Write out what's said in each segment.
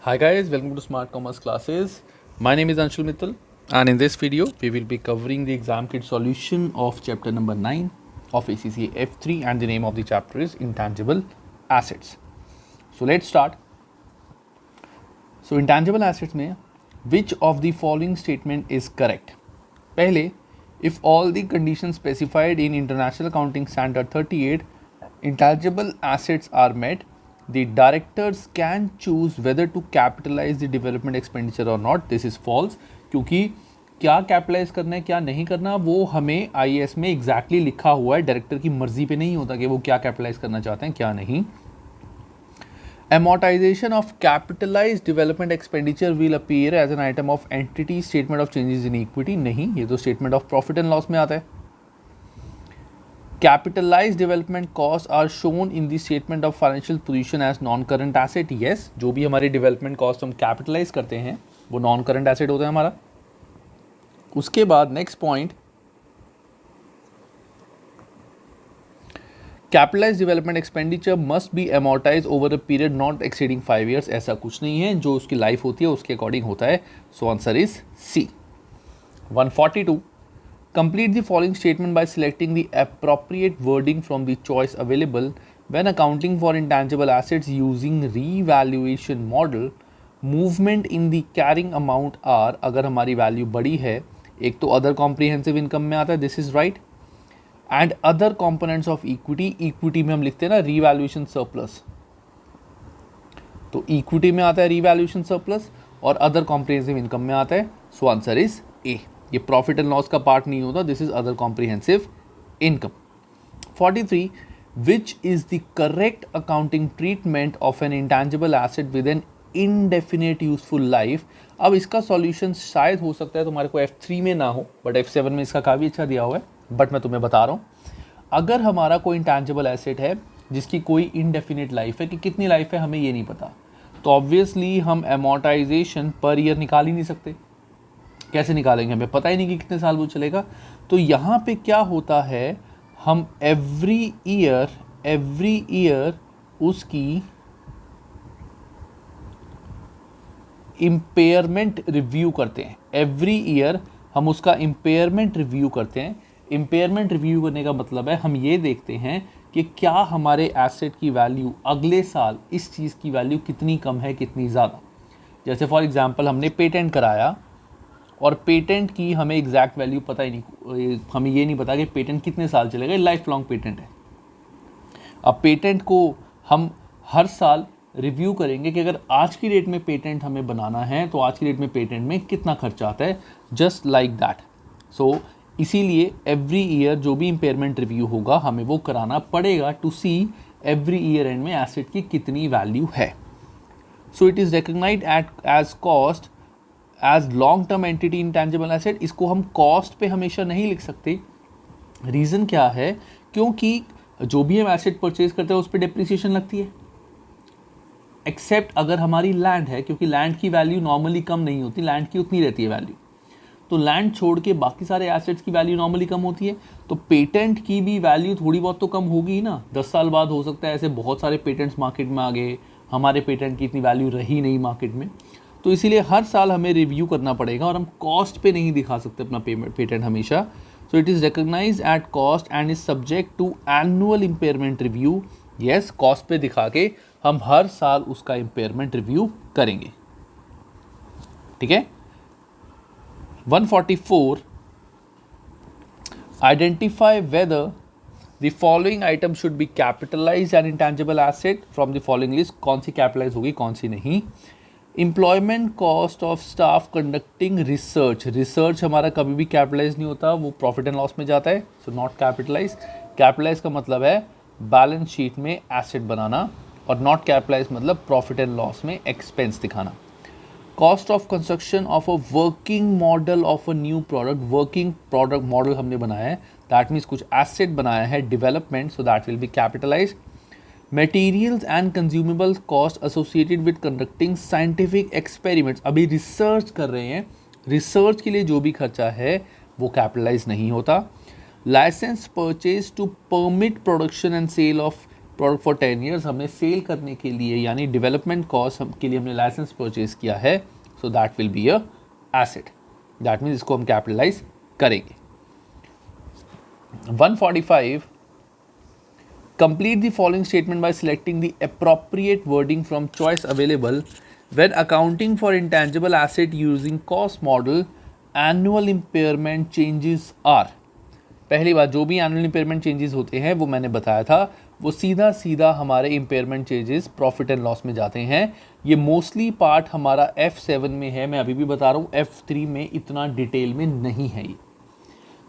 Hi guys, welcome to Smart Commerce classes. My name is Anshul Mittal, and in this video we will be covering the exam kit solution of chapter number 9 of ACCA F3, and the name of the chapter is Intangible Assets. So let's start. So intangible assets में which of the following statement is correct? पहले, if all the conditions specified in International Accounting Standard 38 intangible assets are met, the directors can choose whether to capitalize the development expenditure or not. This is false, क्योंकि क्या capitalise करना है क्या नहीं करना वो हमें IAS में एग्जैक्टली लिखा हुआ है. डायरेक्टर की मर्जी पे नहीं होता कि वो क्या कैपिटलाइज करना चाहते हैं क्या नहीं. Amortization of capitalized development expenditure will appear as an item of entity statement of changes in equity. नहीं, ये तो statement of profit and loss में आता है. Capitalized development costs are shown in the statement of financial position as non-current asset. Yes, जो भी हमारे development cost हम capitalize करते हैं वो non-current asset होता है हमारा. उसके बाद next point, capitalise development expenditure must be amortized over a period not exceeding 5 years. ऐसा कुछ नहीं है, जो उसकी लाइफ होती है उसके अकॉर्डिंग होता है. So answer is C. 142, complete the following statement by selecting the appropriate wording from the choice available when accounting for intangible assets using revaluation model. Movement in the carrying amount are, अगर हमारी value बड़ी है, एक तो other comprehensive income में आता है, this is right. And other components of equity, equity में हम लिखते हैं ना रीवैल्यूएशन सरप्लस, तो इक्विटी में आता है रीवैल्यूएशन सरप्लस और अदर कॉम्प्रिहेंसिव इनकम में आता है. So answer is A. ये प्रॉफिट एंड लॉस का पार्ट नहीं होता, this is other comprehensive income. 43, which is the correct accounting treatment of an intangible asset with an indefinite useful life. अब इसका solution शायद हो सकता है तुम्हारे को F3 में ना हो, बट F7 में इसका काफ़ी अच्छा दिया हुआ है, बट मैं तुम्हें बता रहा हूँ. अगर हमारा कोई इंटेंजिबल एसेट है जिसकी कोई इनडेफिनेट लाइफ है, कि कितनी लाइफ है हमें ये नहीं पता, तो ऑब्वियसली हम एमोर्टाइजेशन पर ईयर निकाल ही नहीं सकते. कैसे निकालेंगे, हमें पता ही नहीं कि कितने साल वो चलेगा. तो यहाँ पे क्या होता है, हम एवरी ईयर उसकी इम्पेयरमेंट रिव्यू करते हैं. एवरी ईयर हम उसका इम्पेयरमेंट रिव्यू करते हैं. इम्पेयरमेंट रिव्यू करने का मतलब है हम ये देखते हैं कि क्या हमारे एसेट की वैल्यू अगले साल इस चीज़ की वैल्यू कितनी कम है कितनी ज़्यादा. जैसे फॉर एग्जांपल हमने पेटेंट कराया और पेटेंट की हमें एग्जैक्ट वैल्यू पता ही नहीं, हमें ये नहीं पता कि पेटेंट कितने साल चलेगा, लाइफ लॉन्ग पेटेंट है. अब पेटेंट को हम हर साल रिव्यू करेंगे कि अगर आज की डेट में पेटेंट हमें बनाना है तो आज की डेट में पेटेंट में कितना खर्चा आता है, जस्ट लाइक दैट. सो इसीलिए एवरी ईयर जो भी इम्पेयरमेंट रिव्यू होगा हमें वो कराना पड़ेगा to see every year end में एसेट की कितनी वैल्यू है. So it is recognised as cost as long term entity intangible asset. इसको हम कॉस्ट पे हमेशा नहीं लिख सकते. रीज़न क्या है, क्योंकि जो भी हम एसेट परचेज करते हैं उस पर डिप्रिसिएशन लगती है, एक्सेप्ट अगर हमारी लैंड है, क्योंकि लैंड की वैल्यू नॉर्मली कम नहीं होती, लैंड की उतनी रहती है वैल्यू. तो लैंड छोड़ के बाकी सारे एसेट्स की वैल्यू नॉर्मली कम होती है. तो पेटेंट की भी वैल्यू थोड़ी बहुत तो कम होगी ही ना. 10 साल बाद हो सकता है, ऐसे बहुत सारे पेटेंट्स मार्केट में आ गए, हमारे पेटेंट की इतनी वैल्यू रही नहीं मार्केट में. तो इसीलिए हर साल हमें रिव्यू करना पड़ेगा और हम कॉस्ट पे नहीं दिखा सकते अपना पेटेंट हमेशा. So it is recognised at cost and is subject to annual impairment review. Yes, cost पे दिखा के हम हर साल उसका इम्पेयरमेंट रिव्यू करेंगे. ठीक है. 144, identify whether the following item should be capitalized and intangible asset from the following list. कौन सी कैपिटलाइज होगी कौन सी नहीं. Employment cost of staff conducting research. Research हमारा कभी भी कैपिटलाइज नहीं होता, वो प्रॉफिट एंड लॉस में जाता है. So not capitalize. कैपिटलाइज का मतलब है बैलेंस शीट में एसेट बनाना, और नॉट कैपिटलाइज मतलब प्रॉफिट एंड लॉस में एक्सपेंस दिखाना. Cost of construction of a working model of a new product. Working product model हमने बनाया है, दैट मीन्स कुछ एसेट बनाया है, development, so that will be capitalise. Materials and consumable cost associated with conducting scientific experiments. अभी research कर रहे हैं, रिसर्च के लिए जो भी खर्चा है वो कैपिटलाइज नहीं होता. Licence purchase to permit production and sale of product for 10 years हमने सेल करने के लिए यानी डेवलपमेंट कॉस्ट के लिए हमने लाइसेंस परचेज किया है, सो that will be a asset, that means इसको हम कैपिटलाइज करेंगे। 145, complete the following statement by selecting the appropriate wording from choice available when accounting for intangible asset using cost model. Annual impairment changes are, पहली बात जो भी annual impairment changes होते हैं वो मैंने बताया था, वो सीधा सीधा हमारे impairment changes profit and loss में जाते हैं। ये मोस्टली पार्ट हमारा F7 में है, मैं अभी भी बता रहा हूँ, F3 में इतना डिटेल में नहीं है ये।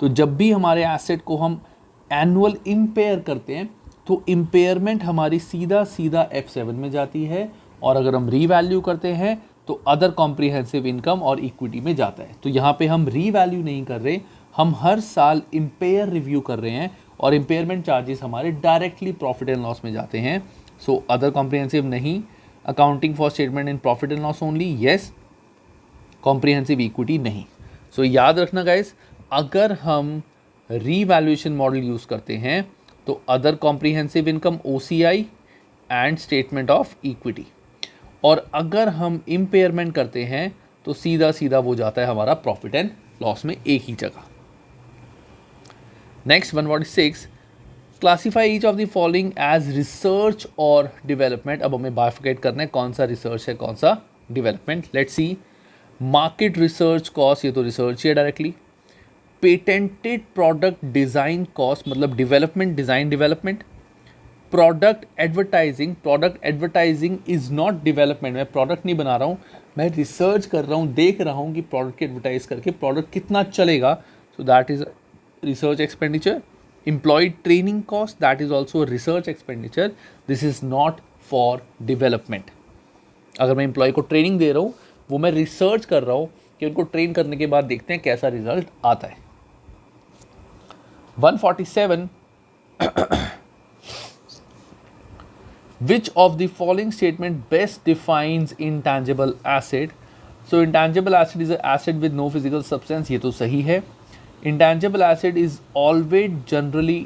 तो जब भी हमारे एसेट को हम एनुअल इम्पेयर करते हैं तो इम्पेयरमेंट हमारी सीधा सीधा F7 में जाती है, और अगर हम रीवैल्यू करते हैं तो अदर कॉम्प्रिहेंसिव इनकम और इक्विटी में जाता है। तो यहाँ पे हम रीवैल्यू नहीं कर रहे, हम हर साल इम्पेयर रिव्यू कर रहे हैं और इम्पेयरमेंट चार्जेस हमारे डायरेक्टली प्रॉफिट एंड लॉस में जाते हैं। सो अदर कॉम्प्रिहेंसिव नहीं, accounting for statement in profit and loss only yes, comprehensive equity नहीं। सो याद रखना गाइस, अगर हम रीवैल्यूएशन मॉडल यूज़ करते हैं तो other comprehensive income OCI and statement of equity, और अगर हम इम्पेयरमेंट करते हैं तो सीधा सीधा वो जाता है हमारा प्रॉफिट एंड लॉस में एक ही जगह। Next 146, classify each of the following as research और डेवलपमेंट। अब हमें बाइफिकेट करना है कौन सा रिसर्च है कौन सा development. Let's see, market research cost, ये तो रिसर्च ही है directly. Patented product design cost मतलब development, design development. Product advertising, product advertising is not development, मैं प्रोडक्ट नहीं बना रहा हूँ, मैं रिसर्च कर रहा हूँ, देख रहा हूँ कि प्रोडक्ट की एडवर्टाइज करके प्रोडक्ट कितना चलेगा, so that is research expenditure. Employ training cost, that is also research expenditure, this is not for development. अगर मैं एम्प्लॉय को ट्रेनिंग दे रहा हूँ, वो मैं रिसर्च कर रहा हूँ कि उनको ट्रेन करने के बाद देखते हैं कैसा रिजल्ट आता है। 147, which of the following statement best defines intangible asset? So intangible asset is an asset with no physical substance, ये तो सही है। Intangible asset is always generally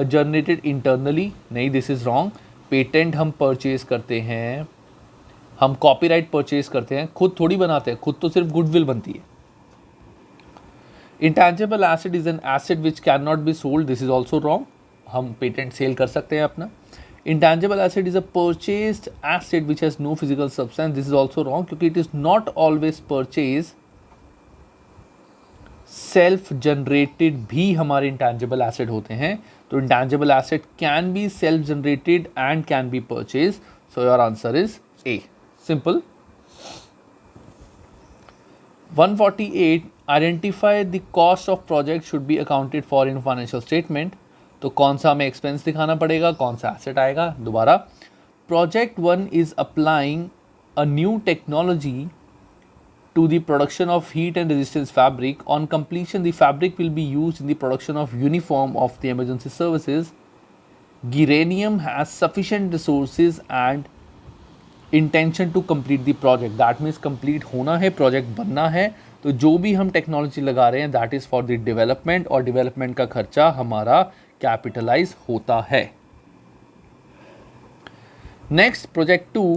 generated internally, नहीं, this is wrong। पेटेंट हम purchase करते हैं, हम copyright purchase करते हैं, खुद थोड़ी बनाते हैं, खुद तो सिर्फ गुडविल बनती है। Intangible asset is an asset which can not be sold, this is also wrong, हम पेटेंट सेल कर सकते हैं अपना। Intangible asset is a purchased asset which has no physical substance, this is also wrong, क्योंकि it is not always purchase. Self generated भी हमारे intangible asset होते हैं, तो intangible asset can be self generated and can be purchase, so your answer is A, simple. 148, identify the cost of project should be accounted for in financial statement, तो कौन सा हमें expense दिखाना पड़ेगा, कौन सा एसेट आएगा। दोबारा, project 1 is applying a new technology to the production of heat and resistance fabric. On completion, the fabric will be used in the production of uniform of the emergency services. Geranium has sufficient resources and intention to complete the project. That means complete होना है, project बनना है, तो जो भी हम technology लगा रहे हैं that is for the development, और development का खर्चा हमारा कैपिटलाइज होता है। Next, project 2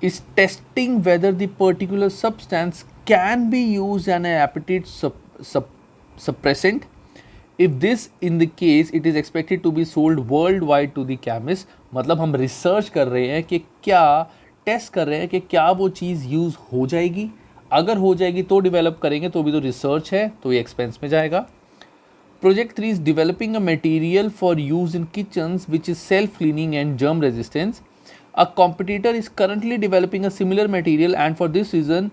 is testing whether the particular substance can be used as an appetite suppressant. If this in the case, it is expected to be sold worldwide to the chemist. मतलब हम research कर रहे हैं कि क्या, test कर रहे हैं कि क्या वो चीज़ यूज़ हो जाएगी, अगर हो जाएगी तो डेवलप करेंगे, तो भी तो रिसर्च है, तो ये एक्सपेंस में जाएगा। Project 3 is developing a material for use in kitchens which is self-cleaning and germ resistance. A competitor is currently developing a similar material and for this reason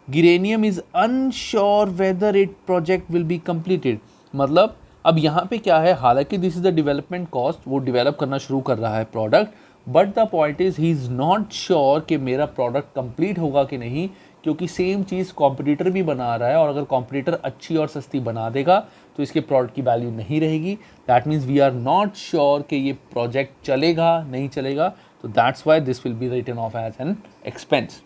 Geranium is unsure whether its project will be completed. मतलब अब यहाँ पे क्या है, हालांकि this is the development cost, वो develop करना शुरू कर रहा है product, but the point is he is not sure कि मेरा प्रोडक्ट कंप्लीट होगा कि नहीं, क्योंकि सेम चीज़ कॉम्पिटिटर भी बना रहा है, और अगर कॉम्पिटिटर अच्छी और सस्ती बना देगा तो इसके प्रोडक्ट की वैल्यू नहीं रहेगी। That means we are not sure कि ये प्रोजेक्ट चलेगा नहीं चलेगा, तो that's why this will be written off as an expense.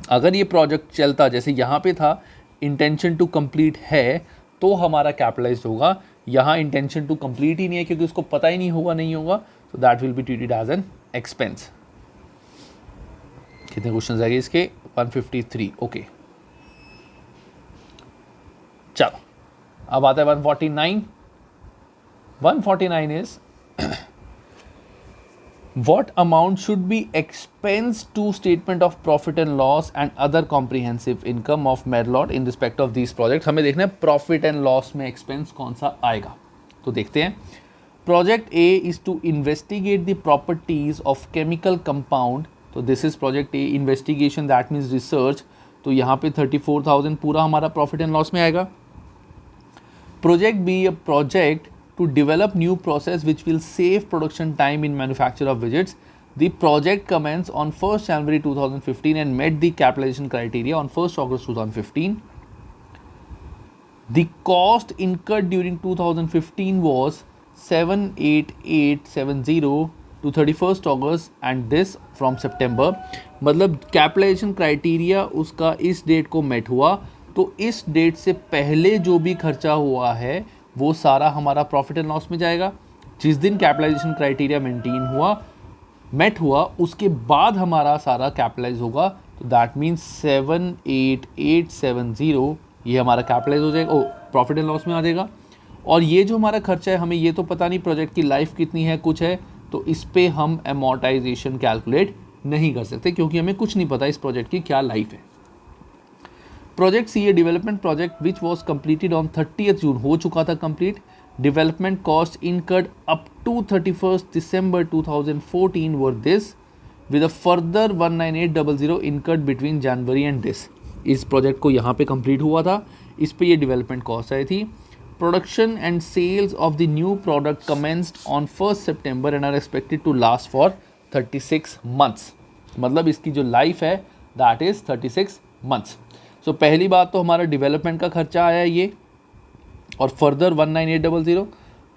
अगर ये प्रोजेक्ट चलता, जैसे यहाँ पे था इंटेंशन टू कंप्लीट है, तो हमारा कैपिटलाइज होगा। यहाँ इंटेंशन टू कंप्लीट ही नहीं है, क्योंकि उसको पता ही नहीं होगा, so that will be treated as an expense. कितने क्वेश्चन आएंगे इसके? 153. ओके चलो अब आता है 149. 149 is what amount should be expensed to statement of profit and loss and other comprehensive income of Merlot in respect of these projects. हमें देखना है प्रॉफिट एंड लॉस में एक्सपेंस कौन सा आएगा. तो देखते हैं. Project A is to investigate the properties of chemical compound. तो this is project A investigation, that means research. तो यहाँ पे 34,000 पूरा हमारा प्रॉफिट एंड लॉस में आएगा. Project be a project to develop new process which will save production time in manufacture of widgets. The project commenced on 1st January 2015 and met the capitalization criteria on 1st August 2015. The cost incurred during 2015 was 78870 to 31st August and this from September. मतलब capitalisation criteria उसका इस date को met हुआ, तो इस date से पहले जो भी खर्चा हुआ है वो सारा हमारा प्रॉफिट एंड लॉस में जाएगा. जिस दिन कैपिटलाइजेशन क्राइटेरिया मेंटेन हुआ, मेट हुआ, उसके बाद हमारा सारा कैपिटलाइज होगा. तो दैट मीन्स 78870 ये हमारा कैपिटलाइज हो जाएगा, प्रॉफिट एंड लॉस में आ जाएगा. और ये जो हमारा खर्चा है, हमें ये तो पता नहीं प्रोजेक्ट की लाइफ कितनी है, कुछ है, तो इस पे हम अमोर्टाइजेशन कैलकुलेट नहीं कर सकते क्योंकि हमें कुछ नहीं पता इस प्रोजेक्ट की क्या लाइफ है. Project C a development project which was completed on 30th June, हो चुका था complete. Development cost incurred up to 31st December 2014 were this with a further 19800 incurred between January and this. इस project को यहाँ पे complete हुआ था, इस पे ये डेवलपमेंट कॉस्ट आई थी. Production and sales of the new product commenced on 1st September and are expected to last for 36 months. मतलब इसकी जो लाइफ है दैट इज 36 months. सो पहली बात तो हमारा डेवलपमेंट का खर्चा आया ये, और फर्दर 19800,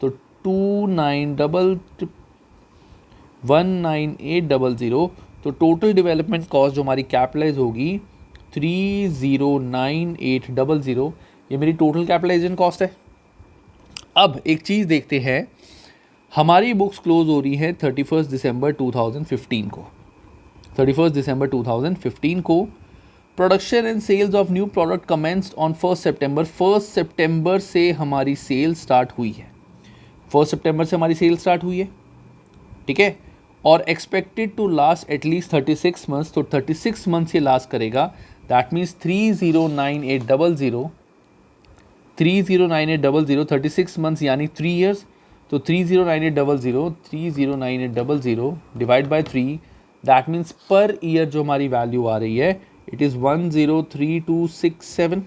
तो 19800, तो टोटल डेवलपमेंट कॉस्ट जो हमारी कैपिटलाइज होगी 309800, ये मेरी टोटल कैपिटलाइजेशन कॉस्ट है. अब एक चीज़ देखते हैं, हमारी बुक्स क्लोज हो रही है 31st December 2015 को. 31st December 2015 को production and sales of new product commenced on 1st September. 1st September से हमारी सेल स्टार्ट हुई है. 1st September से हमारी सेल स्टार्ट हुई है, ठीक है, और expected to last at least 36 months. तो 36 months ये लास्ट करेगा. दैट मीन्स 309800, 36 months यानी 3 years. तो 309800 divide by 3, that means per year जो हमारी वैल्यू आ रही है इट इज़ 103267.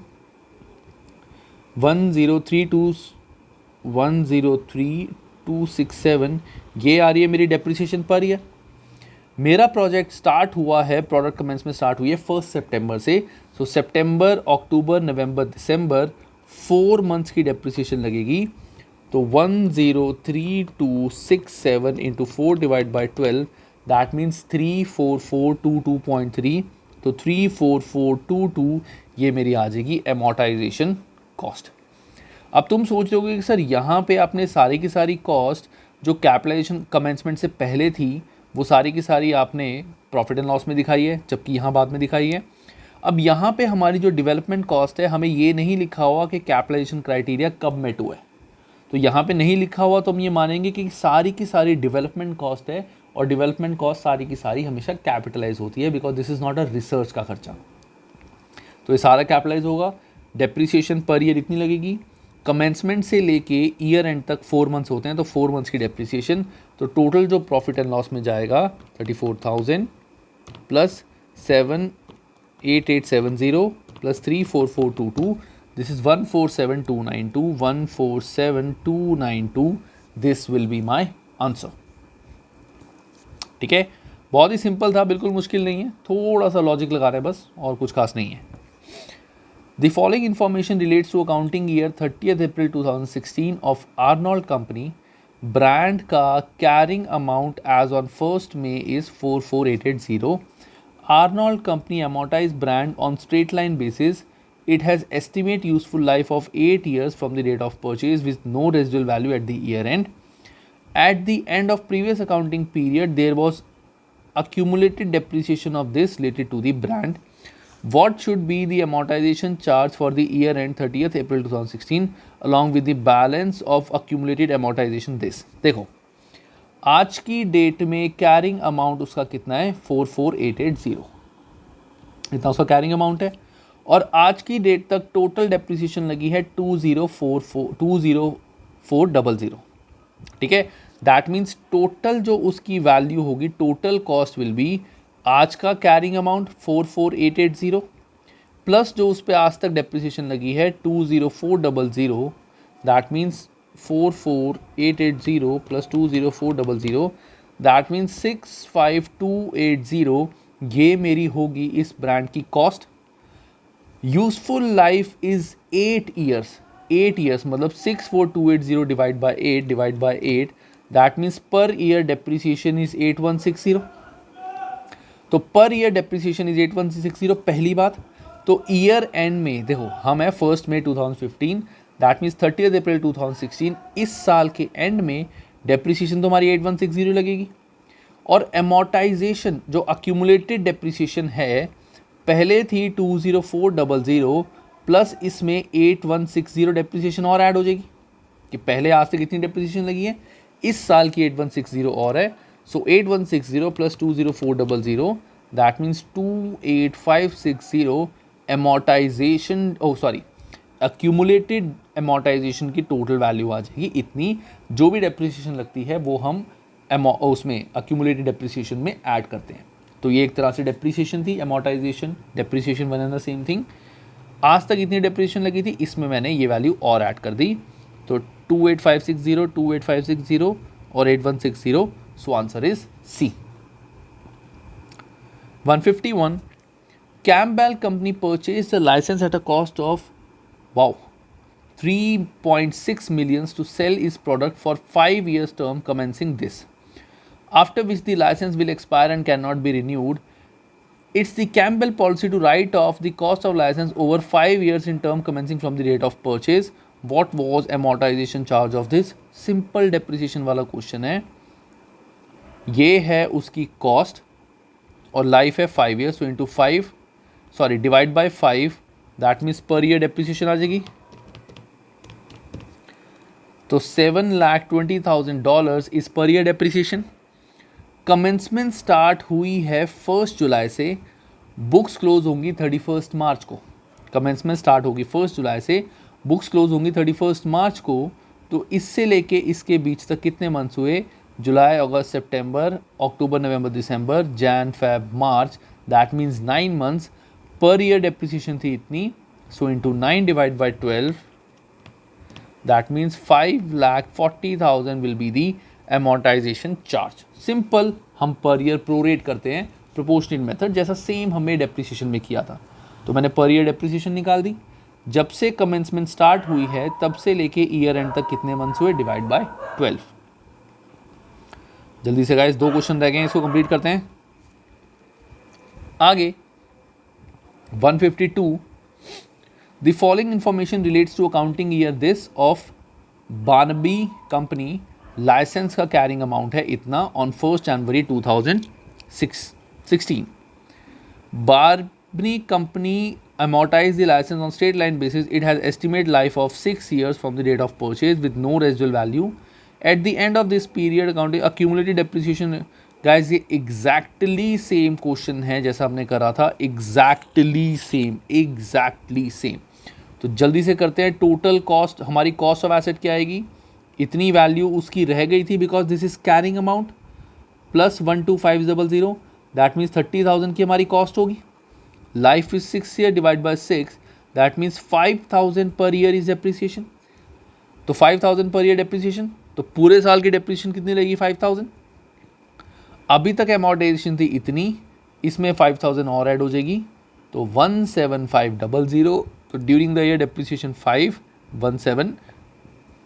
103267 ये आ रही है मेरी डेप्रिसिएशन पर ईयर. मेरा प्रोजेक्ट स्टार्ट हुआ है, प्रोडक्ट कमेंस में स्टार्ट हुई है 1st September से. सो सितंबर, अक्टूबर, नवंबर, दिसंबर 4 months की डेप्रिसिएशन लगेगी. तो 103267 into 4 divide by 12, that means 34422.3. तो 34422 ये मेरी आ जाएगी एमोर्टाइजेशन कॉस्ट. अब तुम सोच रहे होगे कि सर यहाँ पे आपने सारी की सारी कॉस्ट जो कैपिटलाइजेशन कमेंसमेंट से पहले थी वो सारी की सारी आपने प्रॉफिट एंड लॉस में दिखाई है, जबकि यहाँ बाद में दिखाई है. अब यहाँ पे हमारी जो डेवलपमेंट कॉस्ट है, हमें ये नहीं लिखा हुआ कि कैपिटलाइजेशन क्राइटेरिया कब मेट हुआ है. तो यहाँ पे नहीं लिखा हुआ तो हम ये मानेंगे कि सारी की सारी डेवलपमेंट कॉस्ट है, और डेवलपमेंट कॉस्ट सारी की सारी हमेशा कैपिटलाइज होती है because this is not a research का खर्चा. तो ये सारा कैपिटलाइज होगा. डेप्रिसिएशन पर ईयर इतनी लगेगी. कमेंसमेंट से लेके ईयर एंड तक 4 months होते हैं, तो 4 months की डेप्रिसिएशन. तो टोटल जो प्रॉफिट एंड लॉस में जाएगा 34,000 plus 78870 plus 34422, this is 147292. 147292 this will be my answer. ठीक है, बहुत ही सिंपल था, बिल्कुल मुश्किल नहीं है, थोड़ा सा लॉजिक लगा रहे हैं बस, और कुछ खास नहीं है. The following information relates to accounting year 30th April 2016 of Arnold Company. Brand का carrying amount as on 1st May is 44880. Arnold Company amortized brand on straight line basis. It has estimate useful life of 8 years from the date of purchase with no residual value at the year end. At the end of previous accounting period, there was accumulated depreciation of this related to the brand. What should be the amortization charge for the year end 30th April 2016 along with the balance of accumulated amortization this? देखो आज की date में carrying amount उसका कितना है 44880, इतना उसका carrying amount है, और आज की डेट तक टोटल डेप्रिसिएशन लगी है 20400, ठीक है। दैट मीन्स टोटल जो उसकी वैल्यू होगी, टोटल कॉस्ट विल बी आज का कैरिंग अमाउंट 44880 प्लस जो उस पर आज तक डेप्रिसिएशन लगी है 20400, that means 44880 plus 20400, that means 65280, ये मेरी होगी इस ब्रांड की cost. Useful life is 8 years, 8 years मतलब 64280 divide by 8, that means per year depreciation is 8160। तो पर ईयर डेप्रिसिएशन इज 8160 पहली बात। तो ईयर एंड में देखो हम है 1 मई 2015, दैट मीन्स 30 अप्रैल 2016, इस साल के एंड में डेप्रिसिएशन तो हमारी 8160 लगेगी। और एमोर्टाइजेशन जो अक्यूमुलेटेड डेप्रिसिएशन है पहले थी 20400 प्लस इसमें 8160 डेप्रिसिएशन और ऐड हो जाएगी कि पहले आज तक कितनी डेप्रिसिएशन लगी है, इस साल की 8160 और है। सो 8160 plus 20400, that means 28560 amortisation, accumulated amortisation की टोटल वैल्यू आ जाएगी इतनी। जो भी डेप्रिसिएशन लगती है वो हम उसमें अक्यूमुलेटेड डेप्रिसिएशन में ऐड करते हैं। तो ये एक तरह से डेप्रिसिएशन थी, amortisation depreciation one and the same thing. आज तक इतनी डेप्रिसिएशन लगी थी, इसमें मैंने ये वैल्यू और ऐड कर दी। तो 28560 और 8160, so answer is C. 151, Campbell company purchased the license at a cost of 3.6 million to sell its product for 5 years term commencing this, after which the license will expire and cannot be renewed. It's the Campbell policy to write off the cost of license over 5 years in term commencing from the date of purchase. What was amortization charge of this? Simple depreciation वाला question है। ये है उसकी cost और life है 5 years, so into 5, divide by 5, that means per year depreciation आ जाएगी। तो $7,20,000 इज पर ईयर डेप्रिसिएशन। कमेंसमेंट स्टार्ट हुई है 1 जुलाई से, बुक्स क्लोज होंगी 31 मार्च को। कमेंसमेंट स्टार्ट होगी 1 जुलाई से, बुक्स क्लोज होंगी 31 मार्च को। तो इससे लेके इसके बीच तक कितने मंथ्स हुए? जुलाई, अगस्त, सितंबर, अक्टूबर, नवंबर, दिसंबर, Jan, Feb, March, that means 9 months. Per year depreciation थी इतनी, so into 9 divide by 12, that means 5,40,000 will be the amortization charge. Simple, हम पर ईयर प्रोरेट करते हैं प्रोपोर्शनेट मेथड, जैसा सेम हमने डेप्रिसिएशन में किया था। तो मैंने पर ईयर डेप्रिसिएशन निकाल दी। जब से कमेंसमेंट स्टार्ट हुई है तब से लेके ईयर एंड तक कितने मंथ्स हुए, डिवाइड बाय 12। जल्दी से गाइस 2 क्वेश्चन रह गए हैं, इसको कंप्लीट करते हैं। आगे 152, the following information relates to accounting year this of Barnaby company. License का कैरिंग अमाउंट है इतना ऑन 1 जनवरी 2016। Barnaby company amortize the license on straight line basis. It has estimate life of 6 years from the date of purchase with no residual value. At the end of this period, accounting accumulated depreciation, guys ये exactly same question है जैसा हमने करा था, exactly same। तो जल्दी से करते हैं। टोटल कॉस्ट, हमारी कॉस्ट ऑफ एसेट क्या आएगी? इतनी वैल्यू उसकी रह गई थी because this is carrying amount, plus 12500, that means 30,000 की हमारी कॉस्ट होगी। Life is 6 year divide by 6, that means 5,000 per year is depreciation. तो 5,000 पर ईयर डेप्रिसिएशन, तो पूरे साल की डेप्रिसिएशन कितनी लगेगी? 5,000। अभी तक अमॉर्टाइजेशन थी इतनी, इसमें 5,000 और ऐड हो जाएगी, तो 17500। तो during the year depreciation 517,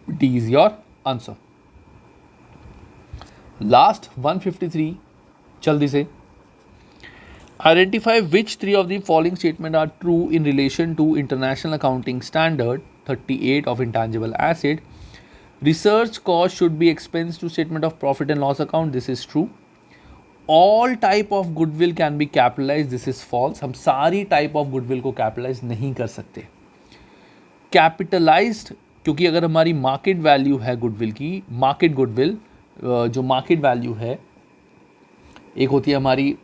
D is your answer. Last 153, जल्दी से। Identify which 3 of the following statement are true in relation to International Accounting Standard 38 of intangible asset. Research cost should be expense to statement of profit and loss account. This is true. All type of goodwill can be capitalized. This is false. हम सारी type of goodwill को capitalize नहीं कर सकते. Capitalized, क्योंकि अगर हमारी market value है goodwill की, market goodwill जो market value है, एक होती है हमारी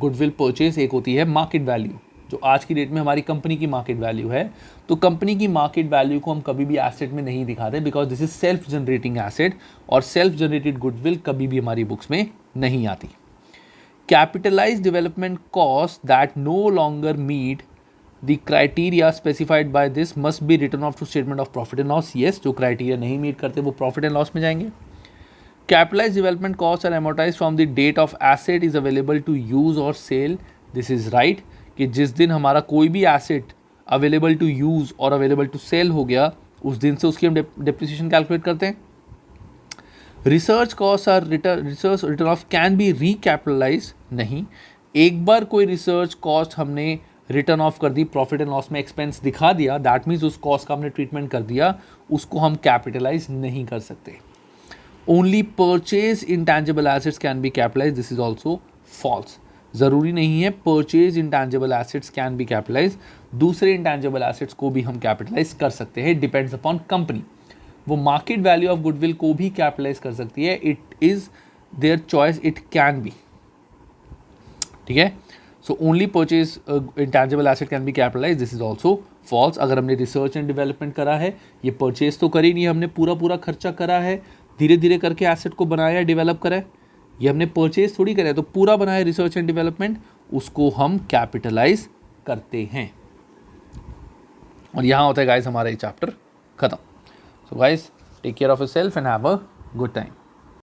goodwill purchase, एक होती है market value. जो आज की डेट में हमारी कंपनी की मार्केट वैल्यू है, तो कंपनी की मार्केट वैल्यू को हम कभी भी एसेट में नहीं दिखाते, because this is self generating asset, और सेल्फ जनरेटेड गुडविल कभी भी हमारी बुक्स में नहीं आती. Capitalise development cost that no longer meet the criteria specified by this must be written off to statement of profit and loss. Yes, जो criteria नहीं meet करते वो प्रॉफिट एंड लॉस में जाएंगे. Capitalise development cost are amortise from the date of asset is available to use और cell. This is right, कि जिस दिन हमारा कोई भी एसेट अवेलेबल टू यूज़ और अवेलेबल टू सेल हो गया, उस दिन से उसकी हम डेप्रिसिएशन कैलकुलेट करते हैं. Research cost are written off can be recapitalise. नहीं, एक बार कोई रिसर्च कॉस्ट हमने रिटर्न ऑफ कर दी, प्रॉफिट एंड लॉस में एक्सपेंस दिखा दिया, दैट मीन्स उस कॉस्ट का हमने ट्रीटमेंट कर दिया, उसको हम कैपिटलाइज नहीं कर सकते. Only purchase intangible assets can be capitalise. This is also false. ज़रूरी नहीं है purchase intangible assets can be capitalise. दूसरे इंटैंजिबल एसेट्स को भी हम कैपिटलाइज कर सकते हैं, डिपेंड्स अपॉन कंपनी. वो मार्केट वैल्यू ऑफ गुडविल को भी कैपिटलाइज कर सकती है. It is their choice, it can be. ठीक है, so only purchase intangible asset can be capitalise. This is also false. अगर हमने रिसर्च एंड डेवलपमेंट करा है, ये परचेज तो करी नहीं, हमने पूरा खर्चा करा है, धीरे धीरे करके एसेट को बनाया, डेवलप करा है. ये हमने परचेज थोड़ी करा है, तो पूरा बनाया रिसर्च एंड डेवलपमेंट, उसको हम कैपिटलाइज करते हैं. और यहाँ होता है गाइस हमारा ये चैप्टर खत्म. So guys, take care of yourself and have a good time.